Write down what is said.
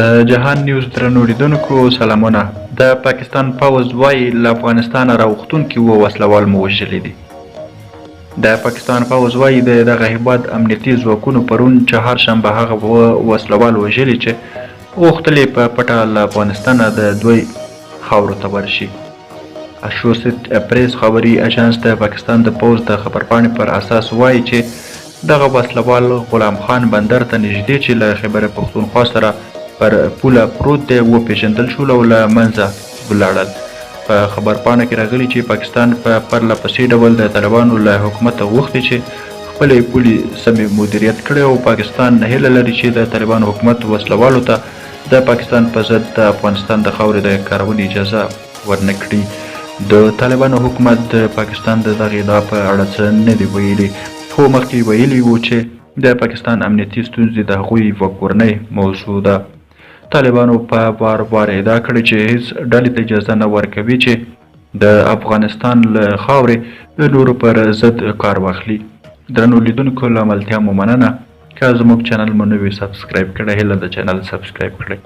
د جهان نیوز درنو لیدونکو سلامونه. د پاکستان پوځ وایي له افغانستانه راوښتونکي اووه وسلوال مو وژلي دي. د پاکستان پوځ وایي د دغه هیواد امنیتي ځواکونو پرون چهارشنبه هغه اووه وسلوال وژلي چې غوښتل یې په پټه له افغانستانه د دوی خاورو ته ورشي. اسوسییټ پریس خبري اژانس د پاکستان د پوځ د خبرپاڼې پر اساس وایي چې دغه وسلوال غلام خان بندر ته نږدې چې له خیبر پښتونخوا سره پر پوله پروت دی وپېژندل شول او له منځه ولاړل. په خبرپاڼه کې راغلي چې پاکستان په پرله پسې ډول د طالبانو له حکومته غوښتي چې خپلې پولې سمې مدیریت کړي او پاکستان هیله لري چې د طالبانو حکومت وسلوالو ته د پاکستان په ضد د افغانستان د خاورې د کارونې اجازه ورنه کړي. د طالبانو حکومت د پاکستان د دغې ادعا په اړه څه نه دي ویلي، خو مخکې ویلي وو چې د پاکستان امنیتي ستونزې د هغوی یوه کورنۍ موضوع ده. طالبانو په بار ادعا کړې چې هیڅ ډلې ته اجازه نه ورکوي چې د افغانستان له خاورې د نورو پر ضد کار واخلي. درنو لیدونکو له ملتیا مو مننه. که زموږ چینل مو نه وي سبسکرایب کړی، هیله ده چینل سبسکرایب کړئ.